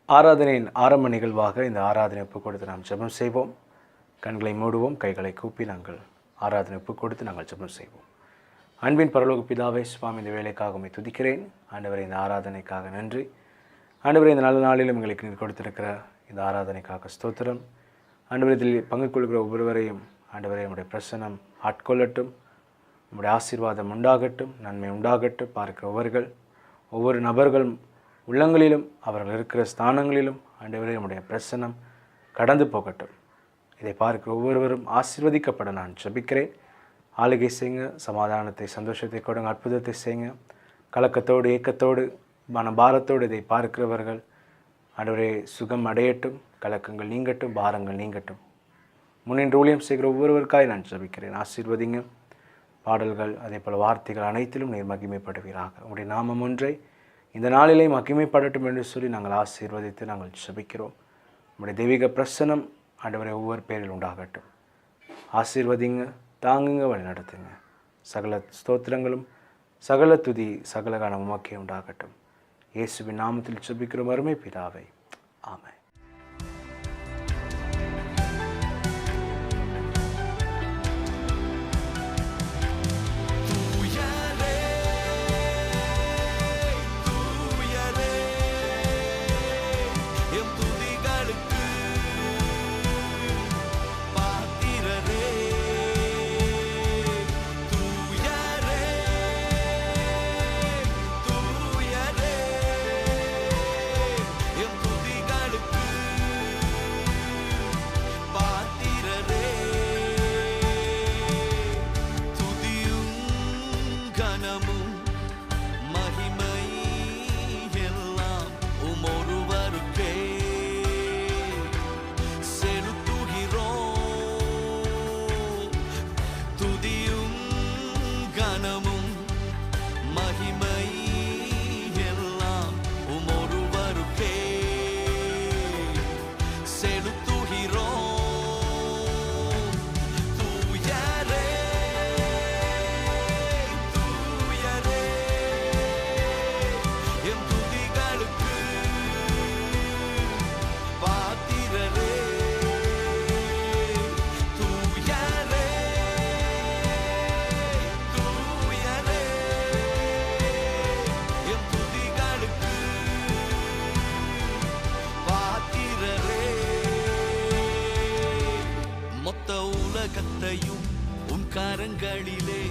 ஆராதனையின் ஆரம்ப நிகழ்வாக இந்த ஆராதனை ஒப்புக் கொடுத்து நாம் ஜெபம் செய்வோம். கண்களை மூடுவோம், கைகளை கூப்பி நாங்கள் ஆராதனை ஒப்புக் கொடுத்து நாங்கள் ஜெபம் செய்வோம். அன்பின் பரலோக பிதாவே, சுவாமி, இந்த வேலைக்காக உம்மை துதிக்கிறேன். ஆண்டவரே, இந்த ஆராதனைக்காக நன்றி. ஆண்டவரே, இந்த நல்ல நாளிலும் எங்களுக்கு நீர் கொடுத்திருக்கிற இந்த ஆராதனைக்காக ஸ்தோத்திரம். ஆண்டவரே, இதில் பங்கு கொள்கிற ஒவ்வொருவரையும் ஆண்டவரே உம்முடைய பிரசன்னம் ஆட்கொள்ளட்டும், உம்முடைய ஆசீர்வாதம் உண்டாகட்டும், நன்மை உண்டாகட்டும். பார்க்கிற ஒவ்வொரு நபர்கள் உள்ளங்களிலும் அவர்கள் இருக்கிற ஸ்தானங்களிலும் ஆண்டவரே உம்முடைய பிரசன்னம் கடந்து போகட்டும். இதை பார்க்கிற ஒவ்வொருவரும் ஆசீர்வதிக்கப்பட நான் ஜெபிக்கிறேன். ஆளுகை செய்யுங்க, சமாதானத்தை, சந்தோஷத்தை கொடுங்க, அற்புதத்தை செய்யுங்க. கலக்கத்தோடு, ஏக்கத்தோடு, மனபாரத்தோடு இதை பார்க்கிறவர்கள் ஆண்டவரே சுகம் அடையட்டும், கலக்கங்கள் நீங்கட்டும், பாரங்கள் நீங்கட்டும். முன்னின்று ஊழியம் செய்கிற ஒவ்வொருவருக்காய் நான் ஜெபிக்கிறேன். ஆசீர்வதிங்க. பாடல்கள், அதே போல் வார்த்தைகள் அனைத்திலும் நீர் மகிமைப்படுவீராக. உங்களுடைய நாமம் ஒன்றை இந்த நாளிலே மகிமைப்படட்டும் என்று சொல்லி நாங்கள் ஆசீர்வதித்து நாங்கள் ஜெபிக்கிறோம். உங்களுடைய தெய்வீக பிரசன்னம் ஆண்டவரை ஒவ்வொரு பேரில் உண்டாகட்டும். ஆசீர்வதிங்க, தாங்குங்க, வழி நடத்துங்க. சகல ஸ்தோத்திரங்களும் சகல துதி சகல கனம் உமக்கே உண்டாகட்டும். இயேசுவின் நாமத்தில் ஜெபிக்கிறோம் அருமை பிதாவே, ஆமென். உலகத்தையும் உன் கரங்களிலே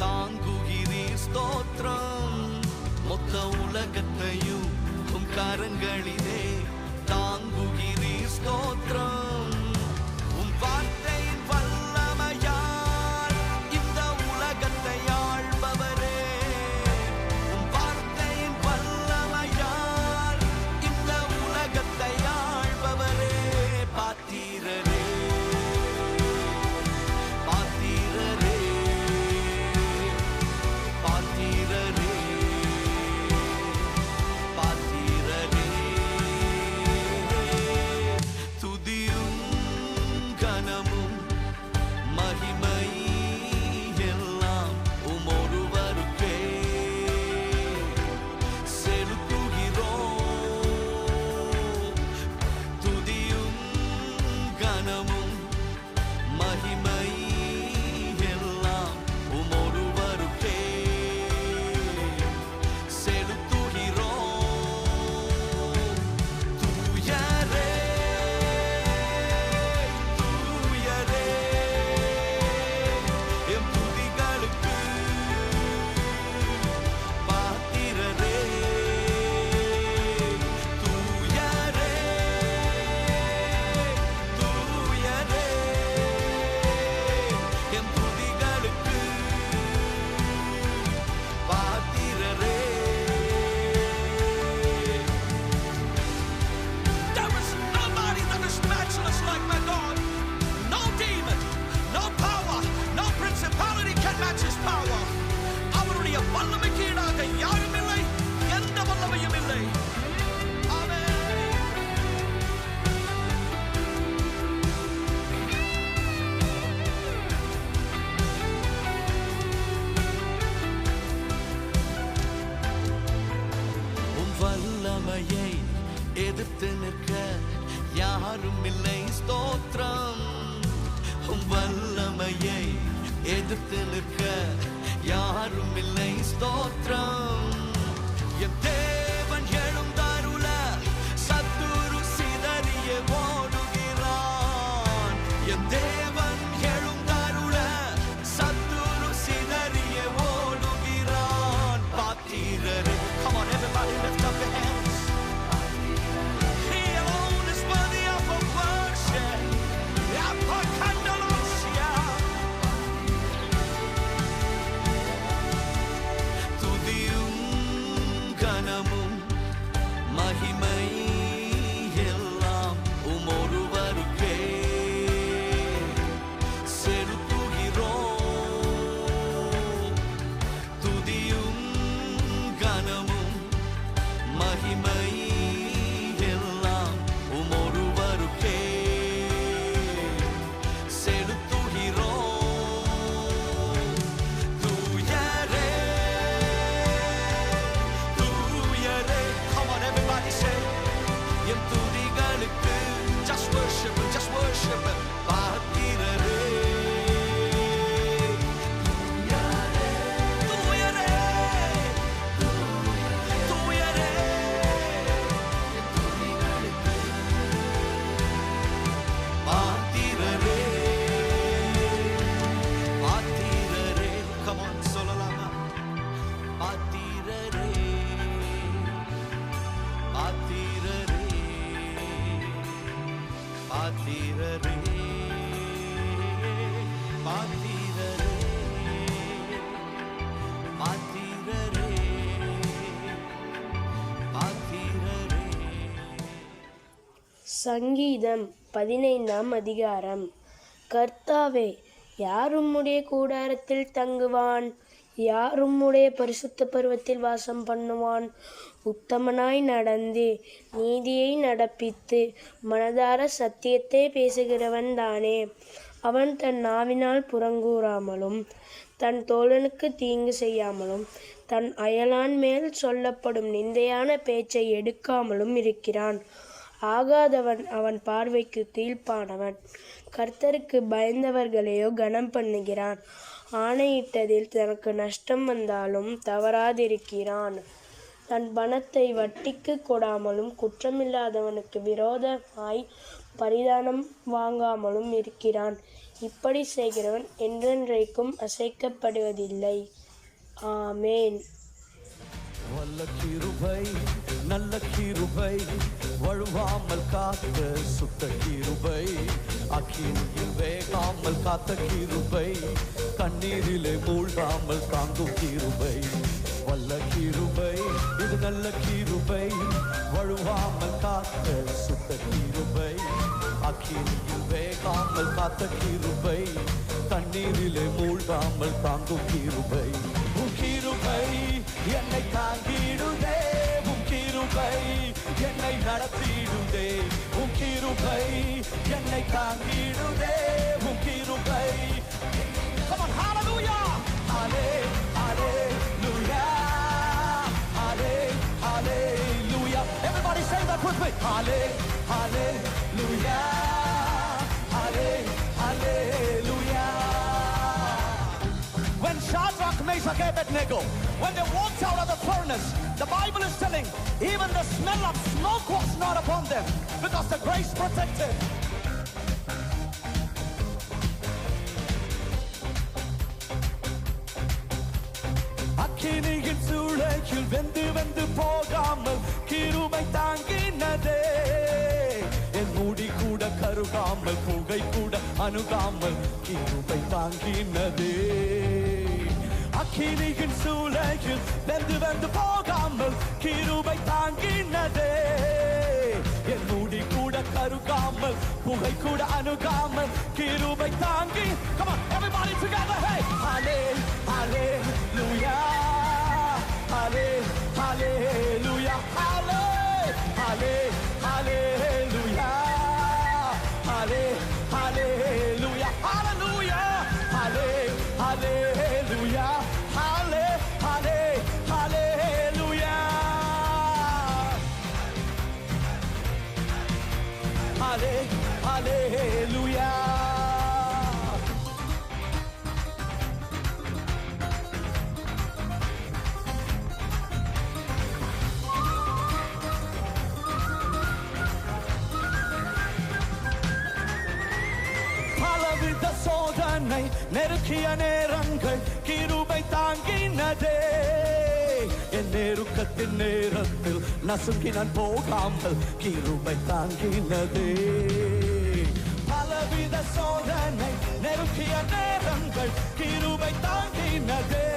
தாங்குகிறீர் ஸ்தோத்திரம். மொத்த உலகத்தையும் உன் கரங்களிலே தாங்குகிறீர் ஸ்தோத்திரம். உன் வார்த்தையின் வல்லமையால் இந்த உலகத்தை ஆள்பவரே, உன் வார்த்தையின் வல்லமையால் இந்த உலகத்தை ஆள்பவரே, பாத்திரரே துதியும் யாரும் இல்லை ஸ்தோத்திரம். உம் வல்லமையை எதிர்த்து நிற்க யாரும் இல்லை ஸ்தோத்திரம். என் தேவன் எழுந்தாருல சத்துரு சிதறிய ஓடுகிறான். என் தேவன் எழுந்தாருல சத்துரு சிதறிய ஓடுகிறான். பாத்திரரே, come on everybody lift up your hands. He alone is worthy of our worship. Apokandalosia. துதியும் கனமும் மகிமை எல்லாம் உமொருவருக்கே செலுத்துகிறோம். துதியும் கனமும் மகிமை எல்லாம் உமொருவருக்கே செலுத்துகிறோம். தூயரே, தூயரே, come on everybody say, N துதிகளுக்கு just worship him, just worship him. பாத்திரரே, தூயரே, தூயரே, பாத்திரரே, பாத்திரரே, come on சொல்லலாமா? பாத்திரரே, பாத்திரரே, பாத்திரரே, பாத்திரரே, பாத்திரரே, பாத்திரரே. சங்கீதம் 15 அதிகாரம். கர்த்தாவே, யார் உம்முடைய கூடாரத்தில் தங்குவான்? யார் உம்முடைய பரிசுத்த பர்வத்தில் வாசம் பண்ணுவான்? உத்தமனாய் நடந்து நீதியை நடப்பித்து மனதார சத்தியத்தை பேசுகிறவன் தானே. அவன் தன் நாவினால் புறங்கூறாமலும் தன் தோழனுக்கு தீங்கு செய்யாமலும் தன் அயலான் மேல் சொல்லப்படும் நிந்தையான பேச்சை எடுக்காமலும் இருக்கிறான். ஆகாதவன் அவன் பார்வைக்கு கீழ்ப்பானவன். கர்த்தருக்கு பயந்தவர்களையோ கனம் பண்ணுகிறான். ஆணையிட்டதில் தனக்கு நஷ்டம் வந்தாலும் தவறாதிருக்கிறான். தன் பணத்தை வட்டிக்கு கொடாமலும் குற்றமில்லாதவனுக்கு விரோதமாய் பரிதானம் வாங்காமலும் இருக்கிறான். இப்படி செய்கிறவன் என்றென்றைக்கும் அசைக்கப்படுவதில்லை. ஆமேன். வல்ல கிருபை, நல்ல கிருபை, வழுவாமல் காத்த சுத்த கிருபை, அக்கினியில் வேகாமல் காத்த கிருபை, கண்ணீரிலே மூழ்காமல் தாங்கும் கிருபை. வல்ல கிருபை, இது நல்ல கிருபை, வழுவாமல் காத்த சுத்த கிருபை, அக்கினியில் வேகாமல் காத்த கிருபை, கண்ணீரிலே மூழ்காமல் தாங்கும் கிருபை. உன் கிருபை என்னை தாங்கிடுதே, உன் கிருபை என்னை நடத்திடுதே, உன் கிருபை என்னை தாங்கிடுதே, உன் கிருபை. Come on, hallelujah! Halle- hallelujah! Halle- hallelujah! Everybody say that with me. Halle- hallelujah! Halle- hallelujah! When Shadrach, Meshach, Abednego, when they walked out of the furnace, the Bible is telling even the smell of smoke was not upon them because the grace protected. அக்கினியின் சூளையில் வெந்து வெந்து போகாமல் கிருபை தாங்கினதே, என் முடி கூட கருகாமல் புகை கூட அணுகாமல் கிருபை தாங்கினதே. அக்கினியின் சூளையில் வெந்து வெந்து போகாமல் கிருபை தாங்கினதே, என் முடி கூட கருகாமல் புகை கூட அணுகாமல் கிருபை தாங்கி. Come on, everybody together, hey! Halle- hallelujah! Halle- hallelujah! Halle- halle- hallelujah! Halle- hallelujah! Hallelujah! Halle- hallelujah! Halle- halle- hallelujah! Hallelujah. பலவித சோதனை நெருக்கிய நேரங்கள் கிருபை தாங்கினதே. என் நெருக்கத்தின் நேரத்தில் நசுங்கி நான் போகாமல் கிருபை தாங்கினதே. பலவித சோதனை நெருக்கிய நேரங்கள் கிருபை தாங்கினதே.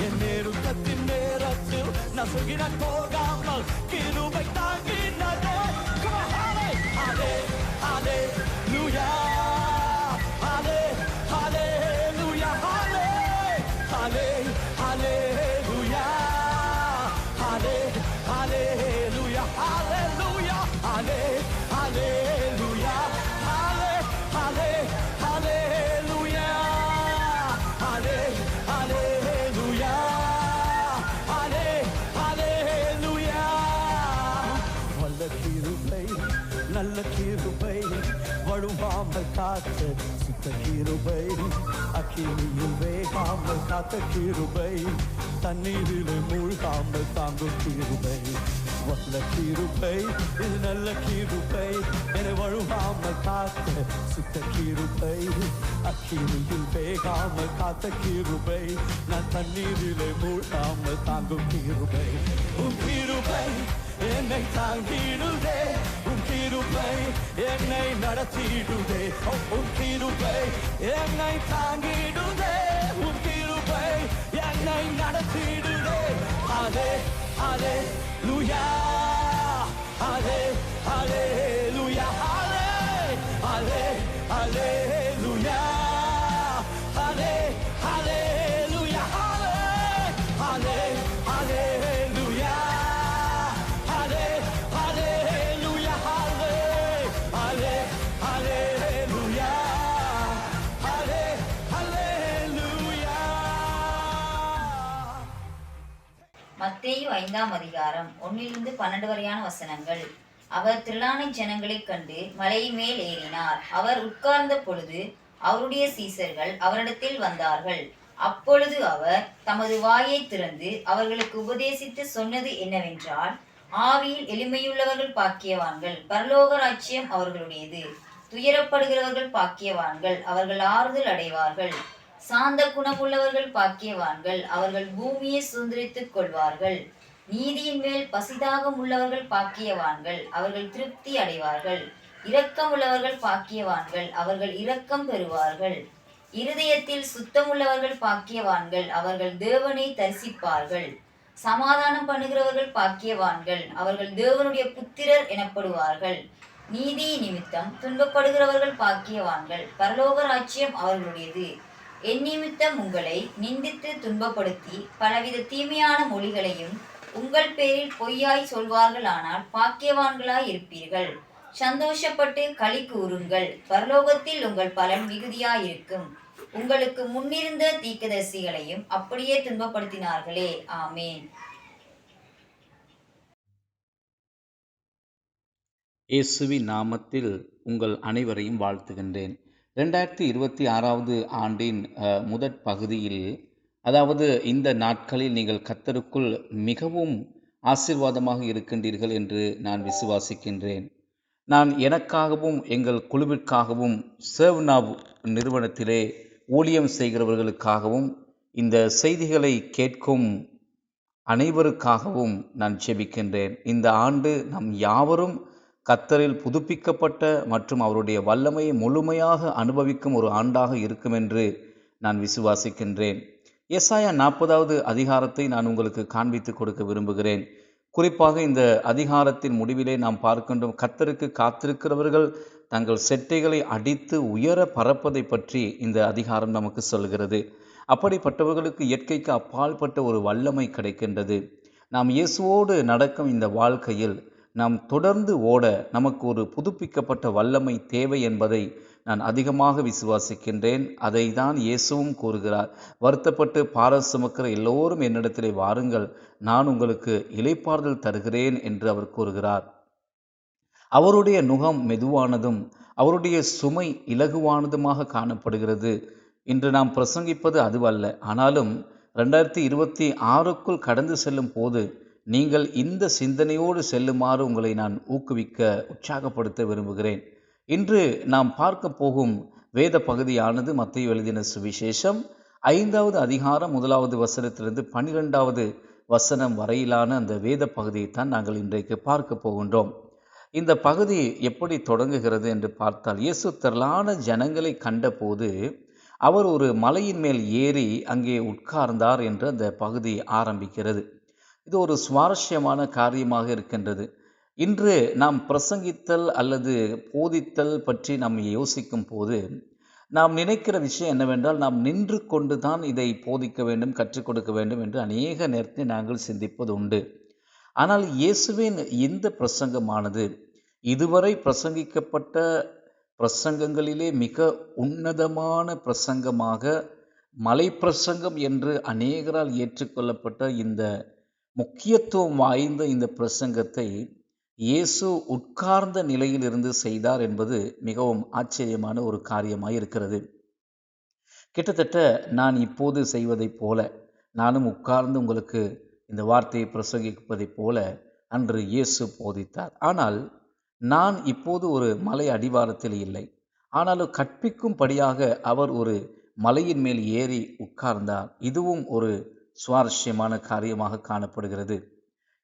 என் நெருக்கத்தின் நேரத்தில் நசுங்கி நான் போகாமல் கிருபை தாங்கினதே. Come on, hallelujah. Hallelujah. Hallelujah. Hallelujah. Hallelujah. Hallelujah. Hallelujah. Hallelujah. Hallelujah. வல்ல கிருபை நல்ல கிருபை வழுவாமல் காத்த சுத்த கிருபை அக்கினியில் வேகாமல் காத்த கிருபை தண்ணீரில் மூழ்காமல் தாங்கும் கிருபை வல்ல கிருபை இது நல்ல கிருபை என வழுவாமல் காத்த சுத்த கிருபை அக்கினியில் வேகாமல் காத்த கிருபை நான் தண்ணீரில் மூழ்காமல் தாங்கும் கிருபை உன் கிருபை என்னை தாங்கிடுதே. உன் கிருபை என்னை நடத்திடுதே. உன் கிருபை என்னை தாங்கிடுதே. உன் கிருபை என்னை நடத்திடுதே. Hallelujah. Hallelujah. Hallelujah. Hallelujah. Hallelujah. மத்தேயு 5ஆம் அதிகாரம் 1-12 வரையான வசனங்கள். அவர் திரளான ஜனங்களைக் கண்டு மலையின் மேல் ஏறினார். அவர் உட்கார்ந்த பொழுது அவருடைய சீசர்கள் அவரிடத்தில் வந்தார்கள். அப்பொழுது அவர் தமது வாயை திறந்து அவர்களுக்கு உபதேசித்து சொன்னது என்னவென்றால், ஆவியில் எளிமையுள்ளவர்கள் பாக்கியவான்கள், பரலோக ராஜ்யம் அவர்களுடையது. துயரப்படுகிறவர்கள் பாக்கியவான்கள், அவர்கள் ஆறுதல் அடைவார்கள். சாந்த குணமுள்ளவர்கள் பாக்கியவான்கள், அவர்கள் பூமியை சுதந்திரித்துக் கொள்வார்கள். நீதியின் மேல் பசிதாகம் உள்ளவர்கள் பாக்கியவான்கள், அவர்கள் திருப்தி அடைவார்கள். இரக்கம் உள்ளவர்கள் பாக்கியவான்கள், அவர்கள் இரக்கம் பெறுவார்கள். இருதயத்தில் சுத்தமுள்ளவர்கள் பாக்கியவான்கள், அவர்கள் தேவனை தரிசிப்பார்கள். சமாதானம் பண்ணுகிறவர்கள் பாக்கியவான்கள், அவர்கள் தேவனுடைய புத்திரர் எனப்படுவார்கள். நீதி நிமித்தம் துன்பப்படுகிறவர்கள் பாக்கியவான்கள், பரலோக ராஜ்யம் அவர்களுடையது. என் நிமித்தம் உங்களை நிந்தித்து துன்பப்படுத்தி பலவித தீமையான மொழிகளையும் உங்கள் பேரில் பொய்யாய் சொல்வார்களானால் பாக்கியவான்களாய் இருப்பீர்கள். சந்தோஷப்பட்டு களி கூறுங்கள், பரலோகத்தில் உங்கள் பலன் மிகுதியாயிருக்கும். உங்களுக்கு முன்னிருந்த தீர்க்கதரிசிகளையும் அப்படியே துன்பப்படுத்தினார்களே. ஆமேன். இயேசுவின் நாமத்தில் உங்கள் அனைவரையும் வாழ்த்துகின்றேன். 2026 ஆண்டின் முதற் பகுதியில், அதாவது இந்த நாட்களில் நீங்கள் கர்த்தருக்குள் மிகவும் ஆசீர்வாதமாக இருக்கின்றீர்கள் என்று நான் விசுவாசிக்கின்றேன். நான் எனக்காகவும் எங்கள் குழுவிற்காகவும் சேவ்நாவ் நிறுவனத்திலே ஊழியம் செய்கிறவர்களுக்காகவும் இந்த செய்திகளை கேட்கும் அனைவருக்காகவும் நான் ஜெபிக்கின்றேன். இந்த ஆண்டு நம் யாவரும் கர்த்தரில் புதுப்பிக்கப்பட்ட மற்றும் அவருடைய வல்லமையை முழுமையாக அனுபவிக்கும் ஒரு ஆண்டாக இருக்கும் என்று நான் விசுவாசிக்கின்றேன். ஏசாயா 40வது அதிகாரத்தை நான் உங்களுக்கு காண்பித்து கொடுக்க விரும்புகிறேன். குறிப்பாக இந்த அதிகாரத்தின் முடிவிலே நாம் பார்க்கின்றோம், கர்த்தருக்கு காத்திருக்கிறவர்கள் தங்கள் செட்டைகளை அடித்து உயர பறப்பதை பற்றி இந்த அதிகாரம் நமக்கு சொல்கிறது. அப்படிப்பட்டவர்களுக்கு இயற்கைக்கு அப்பாற்பட்ட ஒரு வல்லமை கிடைக்கின்றது. நாம் இயேசுவோடு நடக்கும் இந்த வாழ்க்கையில் நாம் தொடர்ந்து ஓட நமக்கு ஒரு புதுப்பிக்கப்பட்ட வல்லமை தேவை என்பதை நான் அதிகமாக விசுவாசிக்கின்றேன். அதை தான் இயேசுவும் கூறுகிறார். வருத்தப்பட்டு பாரம் சுமக்கிற எல்லோரும் என்னிடத்திலே வாருங்கள், நான் உங்களுக்கு இளைப்பாறுதல் தருகிறேன் என்று அவர் கூறுகிறார். அவருடைய நுகம் மெதுவானதும் அவருடைய சுமை இலகுவானதுமாக காணப்படுகிறது. இன்று நாம் பிரசங்கிப்பது அதுவல்ல. ஆனாலும் 2026க்குள் கடந்து செல்லும் போது நீங்கள் இந்த சிந்தனையோடு செல்லுமாறு உங்களை நான் ஊக்குவிக்க, உற்சாகப்படுத்த விரும்புகிறேன். இன்று நாம் பார்க்க போகும் வேத பகுதியானது மத்தேயு எழுதின சுவிசேஷம் 5வது அதிகாரம் 1வது வசனத்திலிருந்து 12வது வசனம் வரையிலான அந்த வேத பகுதியைத்தான் நாங்கள் இன்றைக்கு பார்க்க போகின்றோம். இந்த பகுதி எப்படி தொடங்குகிறது என்று பார்த்தால், இயேசு திரளான ஜனங்களை கண்டபோது அவர் ஒரு மலையின் மேல் ஏறி அங்கே உட்கார்ந்தார் என்று அந்த பகுதி ஆரம்பிக்கிறது. இது ஒரு சுவாரஸ்யமான காரியமாக இருக்கின்றது. இன்று நாம் பிரசங்கித்தல் அல்லது போதித்தல் பற்றி நாம் யோசிக்கும் போது நாம் நினைக்கிற விஷயம் என்னவென்றால், நாம் நின்று கொண்டு தான் இதை போதிக்க வேண்டும், கற்றுக் கொடுக்க வேண்டும் என்று அநேக நேரத்தில் நாங்கள் சிந்திப்பது உண்டு. ஆனால் இயேசுவின் இந்த பிரசங்கமானது இதுவரை பிரசங்கிக்கப்பட்ட பிரசங்கங்களிலே மிக உன்னதமான பிரசங்கமாக, மலை பிரசங்கம் என்று அநேகரால் ஏற்றுக்கொள்ளப்பட்ட இந்த முக்கியத்துவம் வாய்ந்த இந்த பிரசங்கத்தை இயேசு உட்கார்ந்த நிலையில் இருந்து செய்தார் என்பது மிகவும் ஆச்சரியமான ஒரு காரியமாய் இருக்கிறது. கிட்டத்தட்ட நான் இப்போது செய்வதைப் போல, நானும் உட்கார்ந்து உங்களுக்கு இந்த வார்த்தையை பிரசங்கிப்பதைப் போல அன்று இயேசு போதித்தார். ஆனால் நான் இப்போது ஒரு மலை அடிவாரத்தில் இல்லை. ஆனாலும் கற்பிக்கும்படியாக அவர் ஒரு மலையின் மேல் ஏறி உட்கார்ந்தார். இதுவும் ஒரு சுவாரஸ்யமான காரியமாக காணப்படுகிறது.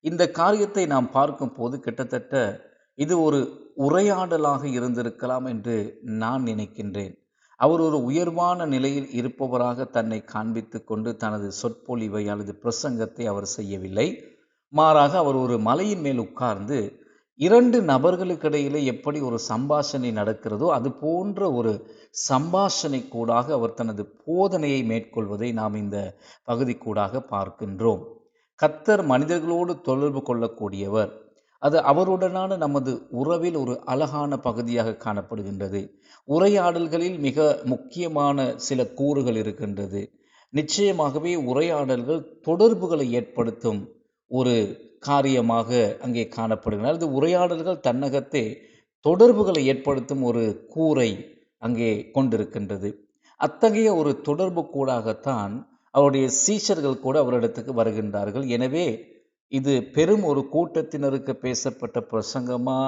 இந்த காரியத்தை நாம் பார்க்கும் போது கிட்டத்தட்ட இது ஒரு உரையாடலாக இருந்திருக்கலாம் என்று நான் நினைக்கின்றேன். அவர் ஒரு உயர்வான நிலையில் இருப்பவராக தன்னை காண்பித்து கொண்டு தனது சொற்பொழிவை அல்லது பிரசங்கத்தை அவர் செய்யவில்லை. மாறாக அவர் ஒரு மலையின் மேல் உட்கார்ந்து 2 நபர்களுக்கிடையிலே எப்படி ஒரு சம்பாஷணை நடக்கிறதோ அது போன்ற ஒரு சம்பாஷணை கூடாக அவர் தனது போதனையை மேற்கொள்வதை நாம் இந்த பகுதி கூடாக பார்க்கின்றோம். கர்த்தர் மனிதர்களோடு தொடர்பு கொள்ளக்கூடியவர். அது அவருடனான நமது உறவில் ஒரு அழகான பகுதியாக காணப்படுகின்றது. உரையாடல்களில் மிக முக்கியமான சில கூறுகள் இருக்கின்றது. நிச்சயமாகவே உரையாடல்கள் தொடர்புகளை ஏற்படுத்தும் ஒரு காரியமாக அங்கே காணப்படுகிறது. அது உரையாடல்கள் தன்னகத்தே தொடர்புகளை ஏற்படுத்தும் ஒரு கூரை அங்கே கொண்டிருக்கின்றது. அத்தகைய ஒரு தொடர்பு கூடாகத்தான் அவருடைய சீஷர்கள் கூட அவரிடத்துக்கு வருகின்றார்கள். எனவே இது பெரும் ஒரு கூட்டத்தினருக்கு பேசப்பட்ட பிரசங்கமா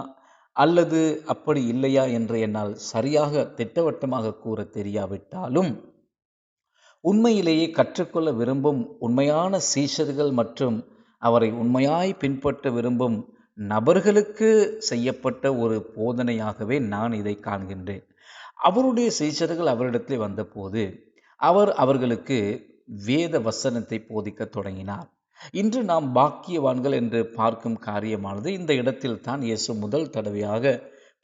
அல்லது அப்படி இல்லையா என்று என்னால் சரியாக திட்டவட்டமாக கூற தெரியாவிட்டாலும், உண்மையிலேயே கற்றுக்கொள்ள விரும்பும் உண்மையான சீஷர்கள் மற்றும் அவரை உண்மையாய் பின்பற்ற விரும்பும் நபர்களுக்கு செய்யப்பட்ட ஒரு போதனையாகவே நான் இதை காண்கின்றேன். அவருடைய சீஷர்கள் அவரிடத்தில் வந்தபோது அவர் அவர்களுக்கு வேத வசனத்தை போதிக்க தொடங்கினார். இன்று நாம் பாக்கியவான்கள் என்று பார்க்கும் காரியமானது இந்த இடத்தில் தான் இயேசு முதல் தடவையாக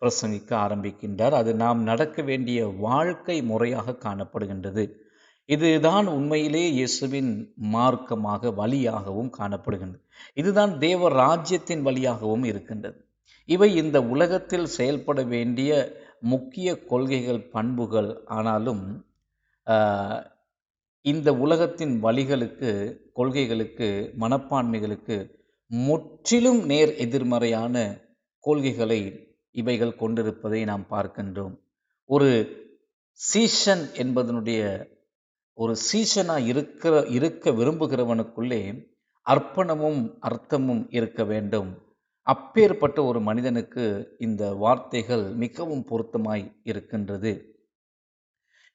பிரசங்கிக்க ஆரம்பிக்கின்றார். அது நாம் நடக்க வேண்டிய வாழ்க்கை முறையாக காணப்படுகின்றது. இதுதான் உண்மையிலே இயேசுவின் மார்க்கமாக, வழியாகவும் காணப்படுகின்றது. இதுதான் தேவ ராஜ்யத்தின் வழியாகவும் இருக்கின்றது. இவை இந்த உலகத்தில் செயல்பட வேண்டிய முக்கிய கொள்கைகள், பண்புகள். ஆனாலும் இந்த உலகத்தின் வழிகளுக்கு, கொள்கைகளுக்கு, மனப்பான்மைகளுக்கு முற்றிலும் நேர் எதிர்மறையான கொள்கைகளை இவைகள் கொண்டிருப்பதை நாம் பார்க்கின்றோம். ஒரு சீஷன் என்பதனுடைய ஒரு சீஷனாக இருக்க விரும்புகிறவனுக்குள்ளே அர்ப்பணமும் அர்த்தமும் இருக்க வேண்டும். அப்பேற்பட்ட ஒரு மனிதனுக்கு இந்த வார்த்தைகள் மிகவும் பொருத்தமாய் இருக்கின்றது.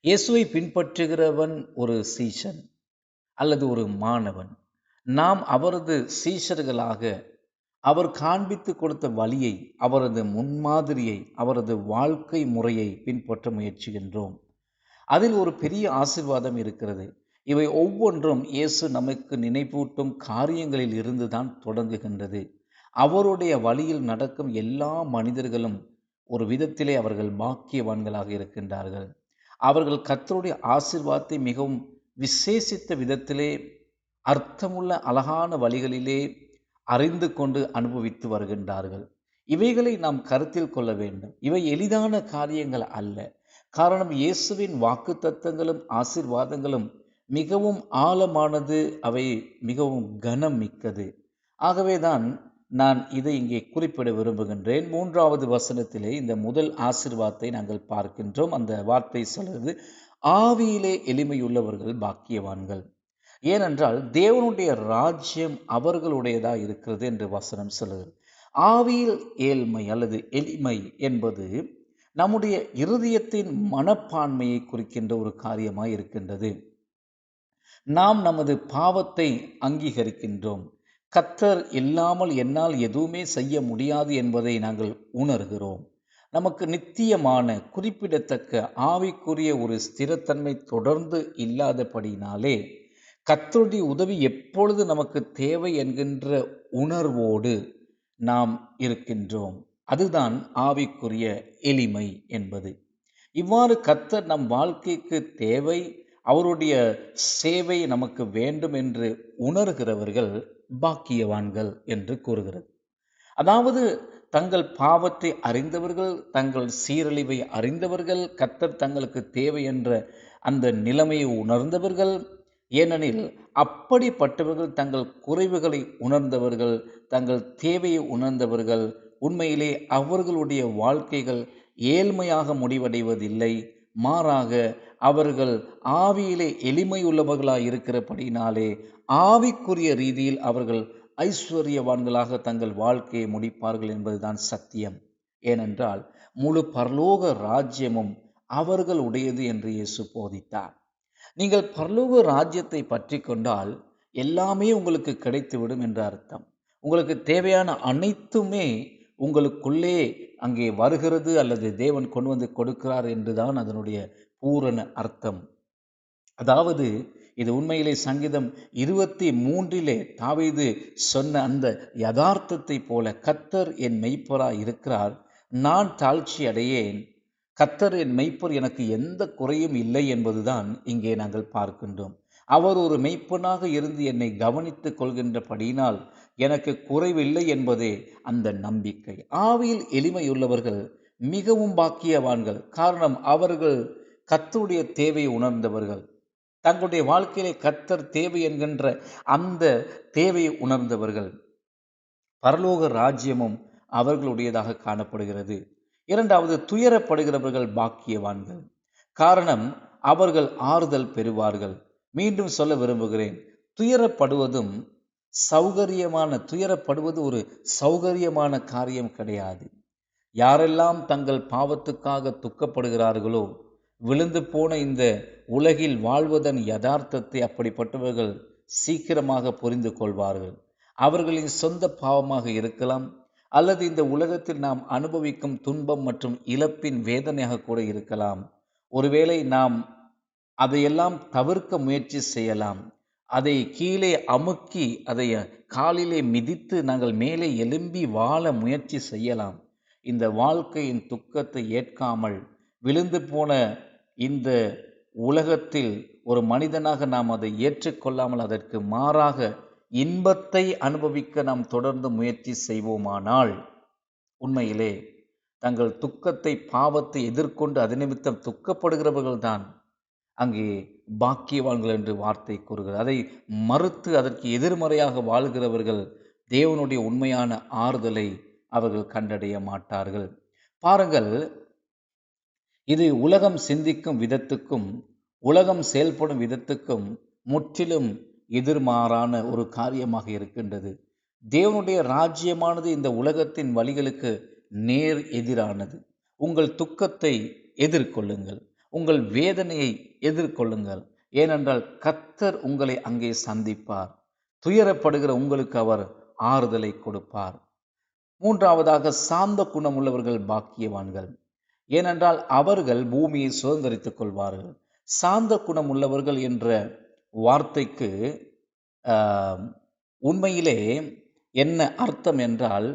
இயேசுவை பின்பற்றுகிறவன் ஒரு சீஷன் அல்லது ஒரு மாணவன். நாம் அவரது சீஷர்களாக அவர் காண்பித்து கொடுத்த வழியை, அவரது முன்மாதிரியை, அவரது வாழ்க்கை முறையை பின்பற்ற முயற்சிக்கின்றோம். அதில் ஒரு பெரிய ஆசீர்வாதம் இருக்கிறது. இவை ஒவ்வொன்றும் இயேசு நமக்கு நினைவூட்டும் காரியங்களில் இருந்துதான் தொடங்குகின்றது. அவருடைய வழியில் நடக்கும் எல்லா மனிதர்களும் ஒரு விதத்திலே அவர்கள் பாக்கியவான்களாக இருக்கின்றார்கள். அவர்கள் கர்த்தருடைய ஆசீர்வாதத்தை மிகவும் விசேஷித்த விதத்திலே, அர்த்தமுள்ள அழகான வழிகளிலே அறிந்து கொண்டு அனுபவித்து வருகின்றார்கள். இவைகளை நாம் கருத்தில் கொள்ள வேண்டும். இவை எளிதான காரியங்கள் அல்ல. காரணம், இயேசுவின் வாக்குத்தத்தங்களும் ஆசீர்வாதங்களும் மிகவும் ஆழமானது, அவை மிகவும் கனம் மிக்கது. ஆகவேதான் நான் இதை இங்கே குறிப்பிட விரும்புகின்றேன். 3வது வசனத்திலே இந்த முதல் ஆசீர்வாதத்தை நாங்கள் பார்க்கின்றோம். அந்த வார்த்தை சொல்கிறது, ஆவியிலே எளிமையுள்ளவர்கள் பாக்கியவான்கள். ஏனென்றால் தேவனுடைய ராஜ்யம் அவர்களுடையதா இருக்கிறது என்று வசனம் சொல்லுகிறது. ஆவியில் ஏழ்மை அல்லது எளிமை என்பது நம்முடைய இருதயத்தின் மனப்பான்மையை குறிக்கின்ற ஒரு காரியமாய் இருக்கின்றது. நாம் நமது பாவத்தை அங்கீகரிக்கின்றோம். கர்த்தர் இல்லாமல் என்னால் எதுவுமே செய்ய முடியாது என்பதை நாங்கள் உணர்கிறோம். நமக்கு நித்தியமான குறிப்பிடத்தக்க ஆவிக்குரிய ஒரு ஸ்திரத்தன்மை தொடர்ந்து இல்லாதபடினாலே கர்த்தருடைய உதவி எப்பொழுது நமக்கு தேவை என்கின்ற உணர்வோடு நாம் இருக்கின்றோம். அதுதான் ஆவிக்குரிய எளிமை என்பது. இவ்வாறு கர்த்தர் நம் வாழ்க்கைக்கு தேவை, அவருடைய சேவை நமக்கு வேண்டும் என்று உணர்கிறவர்கள் பாக்கியவான்கள் என்று கூறுகிறது. அதாவது தங்கள் பாவத்தை அறிந்தவர்கள், தங்கள் சீரழிவை அறிந்தவர்கள், கர்த்தர் தங்களுக்கு தேவை என்ற அந்த நிலைமையை உணர்ந்தவர்கள். ஏனெனில் அப்படிப்பட்டவர்கள் தங்கள் குறைவுகளை உணர்ந்தவர்கள், தங்கள் தேவையை உணர்ந்தவர்கள். உண்மையிலே அவர்களுடைய வாழ்க்கைகள் ஏழ்மையாக முடிவடைவதில்லை. மாறாக அவர்கள் ஆவியிலே எளிமை உள்ளவர்களாக இருக்கிறபடினாலே ஆவிக்குரிய ரீதியில் அவர்கள் ஐஸ்வர்யவான்களாக தங்கள் வாழ்க்கையை முடிப்பார்கள் என்பதுதான் சத்தியம். ஏனென்றால் முழு பரலோக ராஜ்யமும் அவர்களுடையது என்று இயேசு போதித்தார். நீங்கள் பரலோக ராஜ்யத்தை பற்றி கொண்டால் எல்லாமே உங்களுக்கு கிடைத்துவிடும் என்ற அர்த்தம். உங்களுக்கு தேவையான அனைத்துமே உங்களுக்குள்ளே அங்கே வருகிறது அல்லது தேவன் கொண்டு வந்து கொடுக்கிறார் என்றுதான் அதனுடைய பூரண அர்த்தம். அதாவது இது உண்மையிலே சங்கீதம் 23 தாவீது சொன்ன அந்த யதார்த்தத்தை போல, கர்த்தர் என் மெய்ப்பராய் இருக்கிறார், நான் தாழ்ச்சி அடையேன், கர்த்தர் என் மெய்ப்பர், எனக்கு எந்த குறையும் இல்லை என்பதுதான் இங்கே நாங்கள் பார்க்கின்றோம். அவர் ஒரு மெய்ப்பனாக இருந்து என்னை கவனித்துக் கொள்கின்றபடியினால் எனக்கு குறைவில்லை என்பதே அந்த நம்பிக்கை. ஆவியில் எளிமையுள்ளவர்கள் மிகவும் பாக்கியவான்கள். காரணம், அவர்கள் கர்த்தருடைய தேவையை உணர்ந்தவர்கள். தங்களுடைய வாழ்க்கையிலே கர்த்தர் தேவை என்கின்ற அந்த தேவையை உணர்ந்தவர்கள். பரலோக ராஜ்யமும் அவர்களுடையதாக காணப்படுகிறது. இரண்டாவது, துயரப்படுகிறவர்கள் பாக்கியவான்கள். காரணம், அவர்கள் ஆறுதல் பெறுவார்கள். மீண்டும் சொல்ல விரும்புகிறேன், துயரப்படுவது ஒரு சௌகரியமான காரியம் கிடையாது. யாரெல்லாம் தங்கள் பாவத்துக்காக துக்கப்படுகிறார்களோ, விழுந்து போன இந்த உலகில் வாழ்வதன் யதார்த்தத்தை அப்படிப்பட்டவர்கள் சீக்கிரமாக புரிந்து கொள்வார்கள். அவர்களின் சொந்த பாவமாக இருக்கலாம், அல்லது இந்த உலகத்தில் நாம் அனுபவிக்கும் துன்பம் மற்றும் இழப்பின் வேதனையாக கூட இருக்கலாம். ஒருவேளை நாம் அதையெல்லாம் தவிர்க்க முயற்சி செய்யலாம். அதை கீழே அமுக்கி அதை காலிலே மிதித்து நாங்கள் மேலே எழும்பி வாழ முயற்சி செய்யலாம். இந்த வாழ்க்கையின் துக்கத்தை ஏற்காமல் விழுந்து போன இந்த உலகத்தில் ஒரு மனிதனாக நாம் அதை ஏற்றுக்கொள்ளாமல் அதற்கு மாறாக இன்பத்தை அனுபவிக்க நாம் தொடர்ந்து முயற்சி செய்வோமானால், உண்மையிலே தங்கள் துக்கத்தை, பாவத்தை எதிர்கொண்டு அது நிமித்தம் துக்கப்படுகிறவர்கள்தான் அங்கே பாக்கியவான்கள் என்று வார்த்தை கூறுகிறது. அதை மறுத்து அதற்கு எதிர்மறையாக வாழ்கிறவர்கள் தேவனுடைய உண்மையான ஆறுதலை அவர்கள் கண்டடைய மாட்டார்கள். பாருங்கள், இது உலகம் சிந்திக்கும் விதத்துக்கும் உலகம் செயல்படும் விதத்துக்கும் முற்றிலும் எதிர்மாறான ஒரு காரியமாக இருக்கின்றது. தேவனுடைய ராஜ்யமானது இந்த உலகத்தின் வழிகளுக்கு நேர் எதிரானது. உங்கள் துக்கத்தை எதிர்கொள்ளுங்கள், உங்கள் வேதனையை எதிர்கொள்ளுங்கள். ஏனென்றால் கர்த்தர் உங்களை அங்கே சந்திப்பார். துயரப்படுகிற உங்களுக்கு அவர் ஆறுதலை கொடுப்பார். மூன்றாவதாக, சாந்த குணம் உள்ளவர்கள் பாக்கியவான்கள். ஏனென்றால் அவர்கள் பூமியை சுதந்திரித்துக் கொள்வார்கள். சாந்த குணம் உள்ளவர்கள் என்ற வார்த்தைக்கு உண்மையிலே என்ன அர்த்தம் என்றால்,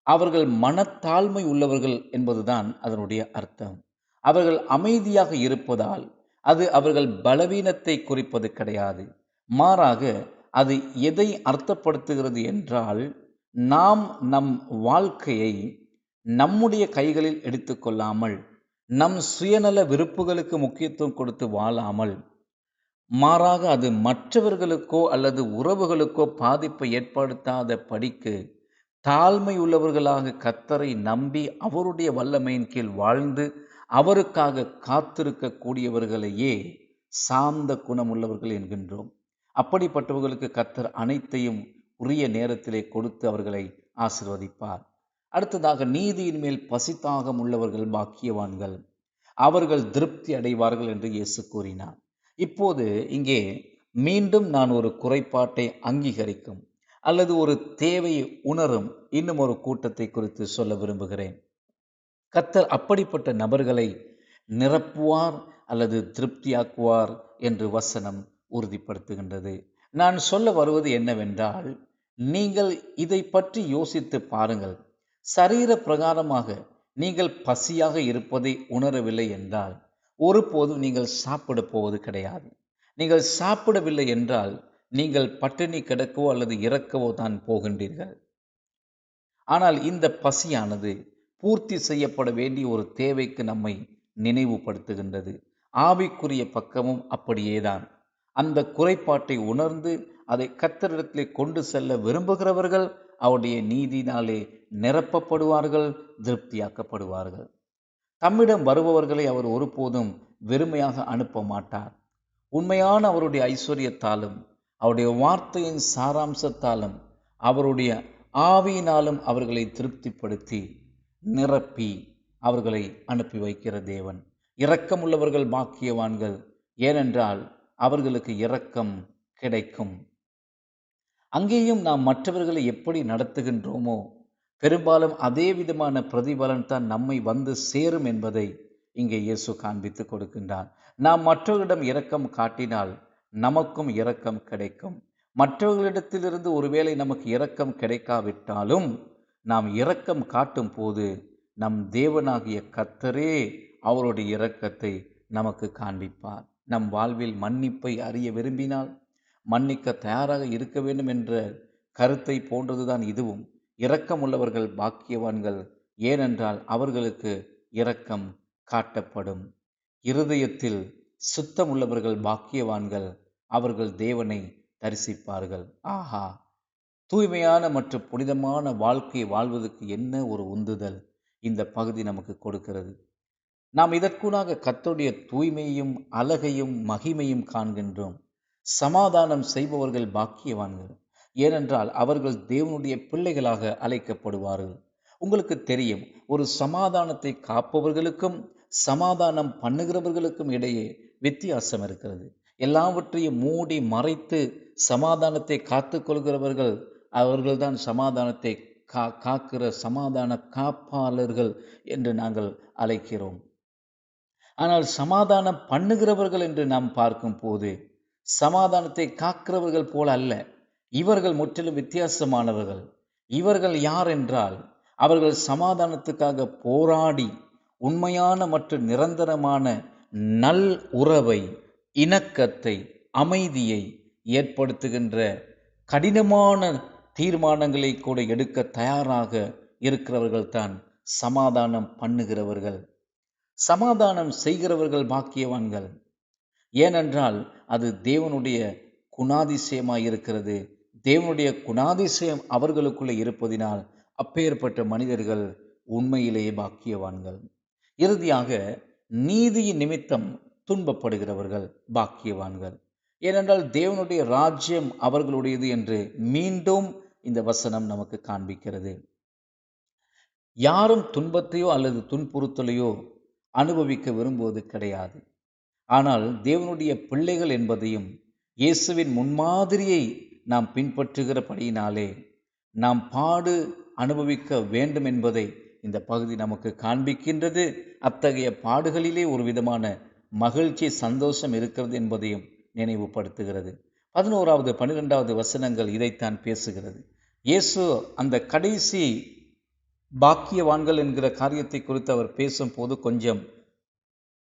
அவர்கள் மனத்தாழ்மை உள்ளவர்கள் என்பதுதான் அதனுடைய அர்த்தம். அவர்கள் அமைதியாக இருப்பதால் அது அவர்கள் பலவீனத்தை குறிப்பது கிடையாது. மாறாக அது எதை அர்த்தப்படுத்துகிறது என்றால், நாம் நம் வாழ்க்கையை நம்முடைய கைகளில் எடுத்துக்கொள்ளாமல், நம் சுயநல விருப்புகளுக்கு முக்கியத்துவம் கொடுத்து வாழாமல், மாறாக அது மற்றவர்களுக்கோ அல்லது உறவுகளுக்கோ பாதிப்பை ஏற்படுத்தாத படிக்கு தாழ்மை உள்ளவர்களாக கர்த்தரை நம்பி அவருடைய வல்லமையின் கீழ் வாழ்ந்து அவருக்காக காத்திருக்கக்கூடியவர்களையே சாந்த குணமுள்ளவர்கள் என்கின்றோம். அப்படிப்பட்டவர்களுக்கு கர்த்தர் அனைத்தையும் உரிய நேரத்திலே கொடுத்து அவர்களை ஆசீர்வதிப்பார். அடுத்ததாக, நீதியின் மேல் பசித்தாகம் உள்ளவர்கள் பாக்கியவான்கள், அவர்கள் திருப்தி அடைவார்கள் என்று இயேசு கூறினார். இப்போது இங்கே மீண்டும் நான் ஒரு குறைபாட்டை அங்கீகரிக்கும் அல்லது ஒரு தேவையை உணரும் இன்னும் ஒரு கூட்டத்தை குறித்து சொல்ல விரும்புகிறேன். கர்த்தர் அப்படிப்பட்ட நபர்களை நிரப்புவார் அல்லது திருப்தியாக்குவார் என்று வசனம் உறுதிப்படுத்துகின்றது. நான் சொல்ல வருவது என்னவென்றால், நீங்கள் இதை பற்றி யோசித்து பாருங்கள். சரீர பிரகாரமாக நீங்கள் பசியாக இருப்பதை உணரவில்லை என்றால் ஒருபோதும் நீங்கள் சாப்பிட போவது கிடையாது. நீங்கள் சாப்பிடவில்லை என்றால் நீங்கள் பட்டினி கிடக்கவோ அல்லது இறக்கவோ தான் போகின்றீர்கள். ஆனால் இந்த பசியானது பூர்த்தி செய்யப்பட வேண்டிய ஒரு தேவைக்கு நம்மை நினைவுபடுத்துகின்றது. ஆவிக்குரிய பக்கமும் அப்படியேதான். அந்த குறைபாட்டை உணர்ந்து அதை கர்த்தரிடத்திலே கொண்டு செல்ல விரும்புகிறவர்கள் அவருடைய நீதினாலே நிரப்பப்படுவார்கள், திருப்தியாக்கப்படுவார்கள். தம்மிடம் வருபவர்களை அவர் ஒருபோதும் வெறுமையாக அனுப்ப மாட்டார். உண்மையான அவருடைய ஐஸ்வர்யத்தாலும் அவருடைய வார்த்தையின் சாராம்சத்தாலும் அவருடைய ஆவியினாலும் அவர்களை திருப்திப்படுத்தி நிரப்பி அவர்களை அனுப்பி வைக்கிற தேவன். இரக்கமுள்ளவர்கள் பாக்கியவான்கள், ஏனென்றால் அவர்களுக்கு இரக்கம் கிடைக்கும். அங்கேயும் நாம் மற்றவர்களை எப்படி நடத்துகின்றோமோ பெரும்பாலும் அதே விதமான பிரதிபலன் தான் நம்மை வந்து சேரும் என்பதை இங்கே இயேசு காண்பித்து கொடுக்கின்றார். நாம் மற்றவர்களிடம் இரக்கம் காட்டினால் நமக்கும் இரக்கம் கிடைக்கும். மற்றவர்களிடத்திலிருந்து ஒருவேளை நமக்கு இரக்கம் கிடைக்காவிட்டாலும் நாம் இரக்கம் காட்டும் போது நம் தேவனாகிய கர்த்தரே அவருடைய இரக்கத்தை நமக்கு காண்பிப்பார். நம் வாழ்வில் மன்னிப்பை அறிய விரும்பினால் மன்னிக்க தயாராக இருக்க வேண்டும் என்ற கருத்தை போன்றதுதான் இதுவும். இரக்கமுள்ளவர்கள் பாக்கியவான்கள், ஏனென்றால் அவர்களுக்கு இரக்கம் காட்டப்படும். இருதயத்தில் சுத்தமுள்ளவர்கள் பாக்கியவான்கள், அவர்கள் தேவனை தரிசிப்பார்கள். ஆஹா, தூய்மையான மற்றும் புனிதமான வாழ்க்கையை வாழ்வதற்கு என்ன ஒரு உந்துதல் இந்த பகுதி நமக்கு கொடுக்கிறது. நாம் இதற்குள்ளாக கர்த்தருடைய தூய்மையும் அழகையும் மகிமையும் காண்கின்றோம். சமாதானம் செய்பவர்கள் பாக்கியவான்கள், ஏனென்றால் அவர்கள் தேவனுடைய பிள்ளைகளாக அழைக்கப்படுவார்கள். உங்களுக்கு தெரியும், ஒரு சமாதானத்தை காப்பவர்களுக்கும் சமாதானம் பண்ணுகிறவர்களுக்கும் இடையே வித்தியாசம் இருக்கிறது. எல்லாவற்றையும் மூடி மறைத்து சமாதானத்தை காத்து கொள்கிறவர்கள் அவர்கள்தான் சமாதானத்தை காக்கிற சமாதான காப்பாளர்கள் என்று நாங்கள் அழைக்கிறோம். ஆனால் சமாதானம் பண்ணுகிறவர்கள் என்று நாம் பார்க்கும் போது சமாதானத்தை காக்கிறவர்கள் போல அல்ல. இவர்கள் முற்றிலும் வித்தியாசமானவர்கள். இவர்கள் யார் என்றால், அவர்கள் சமாதானத்துக்காக போராடி உண்மையான மற்றும் நிரந்தரமான நல் உறவை, இணக்கத்தை, அமைதியை ஏற்படுத்துகின்ற கடினமான தீர்மானங்களை கூட எடுக்க தயாராக இருக்கிறவர்கள் தான் சமாதானம் பண்ணுகிறவர்கள். சமாதானம் செய்கிறவர்கள் பாக்கியவான்கள், ஏனென்றால் அது தேவனுடைய குணாதிசயமாய் இருக்கிறது. தேவனுடைய குணாதிசயம் அவர்களுக்குள்ளே இருப்பதினால் அப்பேற்பட்ட மனிதர்கள் உண்மையிலேயே பாக்கியவான்கள். இறுதியாக, நீதியின் நிமித்தம் துன்பப்படுகிறவர்கள் பாக்கியவான்கள், ஏனென்றால் தேவனுடைய ராஜ்யம் அவர்களுடையது என்று மீண்டும் இந்த வசனம் நமக்கு காண்பிக்கிறது. யாரும் துன்பத்தையோ அல்லது துன்புறுத்தலையோ அனுபவிக்க விரும்புவது கிடையாது. ஆனால் தேவனுடைய பிள்ளைகள் என்பதையும் இயேசுவின் முன்மாதிரியை நாம் பின்பற்றுகிறபடியினாலே நாம் பாடு அனுபவிக்க வேண்டும் என்பதை இந்த பகுதி நமக்கு காண்பிக்கின்றது. அத்தகைய பாடுகளிலே ஒரு விதமான மகிழ்ச்சி, சந்தோஷம் இருக்கிறது என்பதையும் நினைவுபடுத்துகிறது. 11வது 12வது வசனங்கள் இதைத்தான் பேசுகிறது. இயேசு அந்த கடைசி பாக்கியவான்கள் என்கிற காரியத்தை குறித்து அவர் பேசும்போது கொஞ்சம்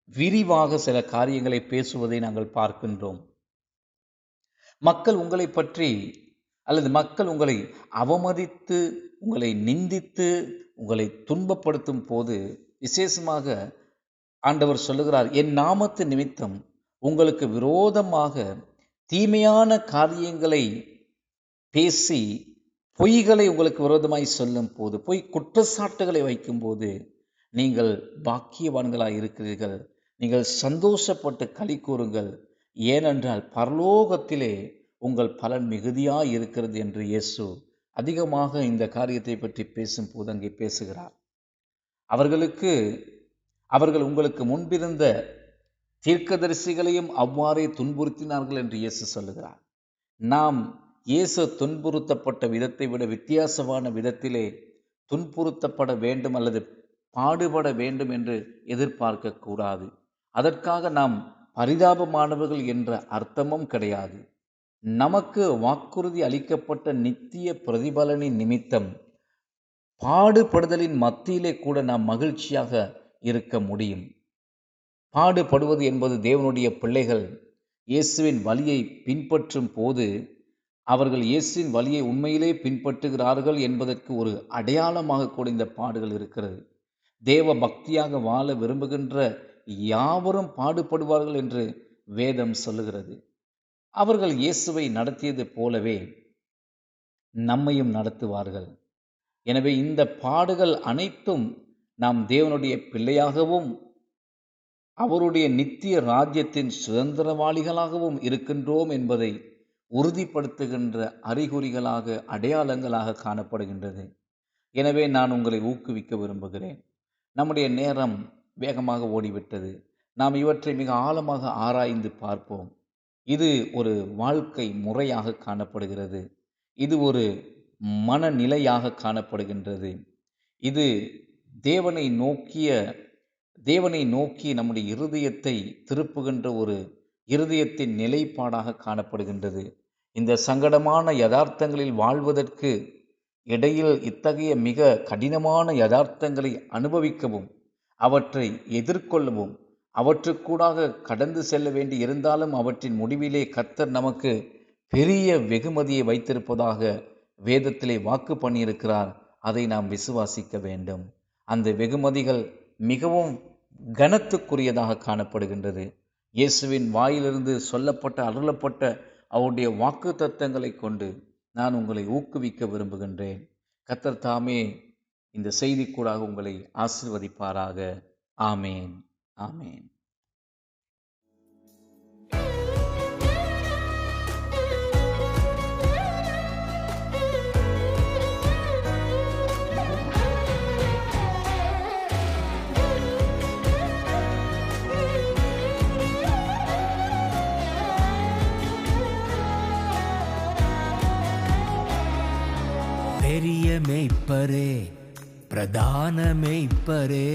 விரிவாக சில காரியங்களை பேசுவதை நாங்கள் பார்க்கின்றோம். மக்கள் உங்களை பற்றி அல்லது மக்கள் உங்களை அவமதித்து, உங்களை நிந்தித்து, உங்களை துன்பப்படுத்தும் போது விசேஷமாக ஆண்டவர் சொல்லுகிறார், என் நாமத்து நிமித்தம் உங்களுக்கு விரோதமாக தீமையான காரியங்களை பேசி பொய்களை உங்களுக்கு விரோதமாய் சொல்லும் போது, பொய் குற்றச்சாட்டுகளை வைக்கும்போது நீங்கள் பாக்கியவான்களாய் இருக்கிறீர்கள். நீங்கள் சந்தோஷப்பட்டு களி கூறுங்கள். ஏனென்றால் பரலோகத்திலே உங்கள் பலன் மிகுதியாய் இருக்கிறது என்று இயேசு அதிகமாக இந்த காரியத்தை பற்றி பேசும்போது அங்கே பேசுகிறார். அவர்கள் உங்களுக்கு முன்பிருந்த தீர்க்கதரிசிகளையும் அவ்வாறே துன்புறுத்தினார்கள் என்று இயேசு சொல்லுகிறார். நாம் இயேசு துன்புறுத்தப்பட்ட விதத்தை விட வித்தியாசமான விதத்திலே துன்புறுத்தப்பட வேண்டும் அல்லது பாடுபட வேண்டும் என்று எதிர்பார்க்க கூடாது. அதற்காக நாம் பரிதாபமானவர்கள் என்ற அர்த்தமும் கிடையாது. நமக்கு வாக்குறுதி அளிக்கப்பட்ட நித்திய பிரதிபலனின் நிமித்தம் பாடுபடுதலின் மத்தியிலே கூட நாம் மகிழ்ச்சியாக இருக்க முடியும். பாடுபடுவது என்பது தேவனுடைய பிள்ளைகள் இயேசுவின் வழியை பின்பற்றும் போது அவர்கள் இயேசுவின் வழியை உண்மையிலே பின்பற்றுகிறார்கள் என்பதற்கு ஒரு அடையாளமாக கூட இந்த பாடுகள் இருக்கிறது. தேவ பக்தியாக வாழ விரும்புகின்ற யாவரும் பாடுபடுவார்கள் என்று வேதம் சொல்லுகிறது. அவர்கள் இயேசுவை நடத்தியது போலவே நம்மையும் நடத்துவார்கள். எனவே இந்த பாடுகள் அனைத்தும் நாம் தேவனுடைய பிள்ளையாகவும் அவருடைய நித்திய ராஜ்யத்தின் சுதந்திரவாளிகளாகவும் இருக்கின்றோம் என்பதை உறுதிப்படுத்துகின்ற அறிகுறிகளாக, அடையாளங்களாக காணப்படுகின்றது. எனவே நான் உங்களை ஊக்குவிக்க விரும்புகிறேன். நம்முடைய நேரம் வேகமாக ஓடிவிட்டது. நாம் இவற்றை மிக ஆழமாக ஆராய்ந்து பார்ப்போம். இது ஒரு வாழ்க்கை முறையாக காணப்படுகிறது. இது ஒரு மனநிலையாக காணப்படுகின்றது. இது தேவனை நோக்கி நம்முடைய இருதயத்தை திருப்புகின்ற ஒரு இருதயத்தின் நிலைப்பாடாக காணப்படுகின்றது. இந்த சங்கடமான யதார்த்தங்களில் வாழ்வதற்கு இடையில் இத்தகைய மிக கடினமான யதார்த்தங்களை அனுபவிக்கவும் அவற்றை எதிர்கொள்ளவும் அவற்றுக்கூடாக கடந்து செல்ல வேண்டி இருந்தாலும் அவற்றின் முடிவிலே கர்த்தர் நமக்கு பெரிய வெகுமதியை வைத்திருப்பதாக வேதத்திலே வாக்கு பண்ணியிருக்கிறார். அதை நாம் விசுவாசிக்க வேண்டும். அந்த வெகுமதிகள் மிகவும் கனத்துக்குரியதாக காணப்படுகின்றது. இயேசுவின் வாயிலிருந்து சொல்லப்பட்ட அருளப்பட்ட அவருடைய வாக்கு தத்தங்களை கொண்டு நான் உங்களை ஊக்குவிக்க விரும்புகின்றேன். கர்த்தர் தாமே இந்த செய்தி கூடாக உங்களை ஆசீர்வதிப்பாராக. ஆமேன், ஆமேன். பெரிய மேய்ப்பரே, பிரதான மேய்ப்பரே,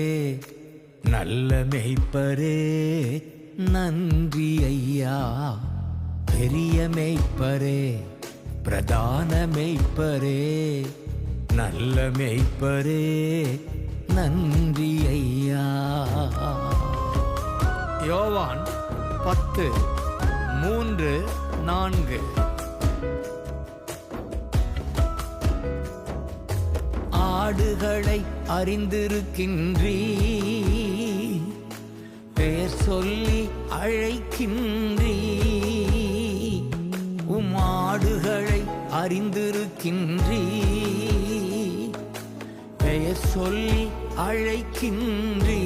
நல்ல மேய்ப்பரே, நன்றி ஐயா. பெரிய மேய்ப்பரே, பிரதான மேய்ப்பரே, நல்ல மேய்ப்பரே, நன்றி ஐயா. யோவான் 10:3-4. ஆடுகளை அறிந்திருக்கின்றீ, பெயர் சொல்லி அழைக்கின்றீ. உம் ஆடுகளை அறிந்திருக்கின்றீ, பெயர் சொல்லி அழைக்கின்றீ.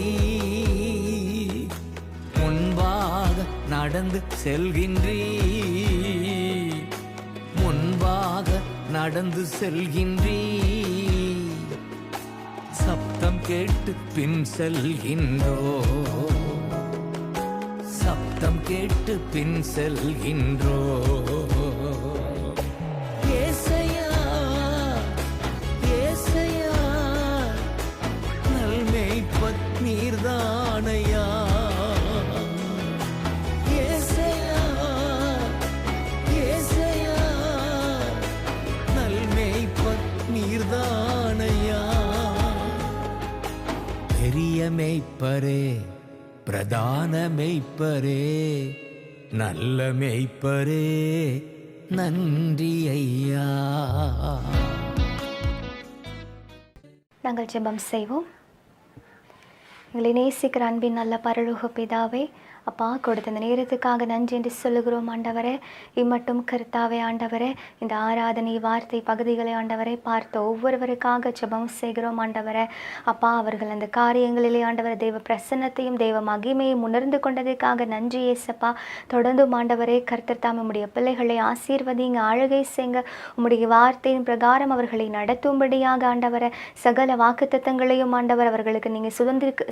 முன்பாக நடந்து செல்கின்றீ, முன்பாக நடந்து செல்கின்றீ. சப்தம் கேட்டு பின் செல்கின்றோ, சப்தம் கேட்டு பின் செல்கின்றோ. ஏசையா, ஏசையா, நல்மேய்ப்பர் நீர்தானையா. ஏசையா, ஏசையா, நல்மேய்ப்பர் நீர்தானையா. பெரிய மேய்ப்பரே, பிரதான மேய்ப்பரே, நல்ல மேய்ப்பரே, நன்றி ஐயா. நாங்கள் ஜெபம் செய்வோம். எங்களை நேசிக்கிற அன்பின் நல்ல பரலோக பிதாவே, அப்பா கொடுத்த இந்த நேரத்துக்காக நன்றி என்று சொல்லுகிறோம் ஆண்டவரே. இம்மட்டும் கர்த்தாவே ஆண்டவரே, இந்த ஆராதனை வார்த்தை பகுதிகளை ஆண்டவரை பார்த்த ஒவ்வொருவருக்காக ஜெபம் செய்கிறோம் ஆண்டவரே. அப்பா அவர்கள் அந்த காரியங்களிலே ஆண்டவரை தெய்வ பிரசன்னத்தையும் தெய்வ மகிமையும் உணர்ந்து கொண்டதுக்காக நன்றி ஏசப்பா. தொடர்ந்து ஆண்டவரே கர்த்தர் தாம் உம்முடைய பிள்ளைகளை ஆசீர்வதிங்க, ஆளுகை செய்ங்க. உம்முடைய வார்த்தையின் பிரகாரம் அவர்களை நடத்தும்படியாக ஆண்டவரை சகல வாக்குத்தத்தங்களையும் ஆண்டவர் அவர்களுக்கு நீங்கள்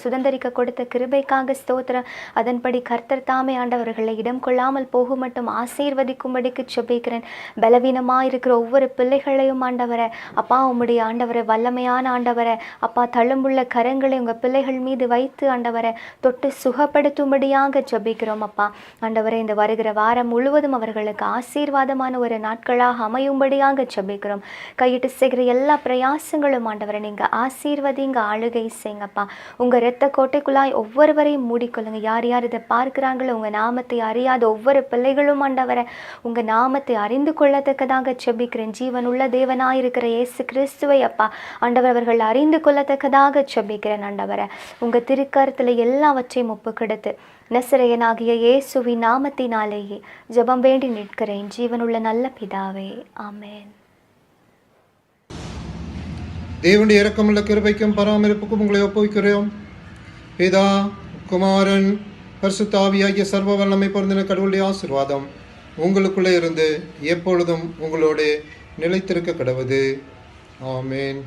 சுதந்திரிக்க கொடுத்த கிருபைக்காக ஸ்தோத்திரம். அதன்படி கர்த்தர் தாமே ஆண்டவர்களை இடம் கொள்ளாமல் போகும் மட்டும் ஆசீர்வதிக்கும்படிக்கு செபிக்கிறேன். பலவீனமாக இருக்கிற ஒவ்வொரு பிள்ளைகளையும் ஆண்டவரை அப்பா உம்முடைய ஆண்டவரை வல்லமையான ஆண்டவரை அப்பா தழும்புள்ள கரங்களை உங்கள் பிள்ளைகள் மீது வைத்து ஆண்டவரை தொட்டு சுகப்படுத்தும்படியாக ஜெபிக்கிறோம் அப்பா. ஆண்டவரை இந்த வருகிற வாரம் முழுவதும் அவர்களுக்கு ஆசீர்வாதமான ஒரு நாட்களாக அமையும்படியாக ஜெபிக்கிறோம். கையிட்டு செய்கிற எல்லா பிரயாசங்களும் ஆண்டவரை நீங்கள் ஆசீர்வதிங்க, ஆளுகை செய்யுங்கப்பா. உங்கள் இரத்த கோட்டைக்குள்ளாய் ஒவ்வொருவரையும் மூடிக்கொள்ளுங்க. யார் யார் இதை பார்க்கிறாங்களோ உங்கள் நாமத்தை அறியாத ஒவ்வொரு பிள்ளைகளும் ஆண்டவரை உங்கள் நாமத்தை அறிந்து கொள்ளத்தக்கதாக ஜெபிக்கிறேன். ஜீவனுள்ள தேவனாயிருக்கிற இயேசு கிறிஸ்துவை அப்பா ஆண்டவர் அவர்கள் அறிந்து கொள்ளத்தக்கதாக ஜெபிக்கிறேன். ஆண்டவரை உங்கள் திருக்கரத்தில் எல்லாவற்றையும் ஒப்புக்கொடுத்து நசரேயனாகிய இயேசுவின் நாமத்தினாலேயே ஜெபம் வேண்டி நிற்கிறேன் ஜீவனுள்ள நல்ல பிதாவே, ஆமென். தேவனுடைய இரக்கமுள்ள கிருபைக்கும் பராமரிப்புக்கும் உங்களை ஒப்புவிக்கிறோம். பிதா, குமாரன், பரிசுத்த ஆவியாகிய சர்வ வல்லமை பொருந்தின கடவுளுடைய ஆசீர்வாதம் உங்களுக்குள்ளே இருந்து எப்பொழுதும் உங்களோடு நிலைத்திருக்க கடவுது. ஆமென்.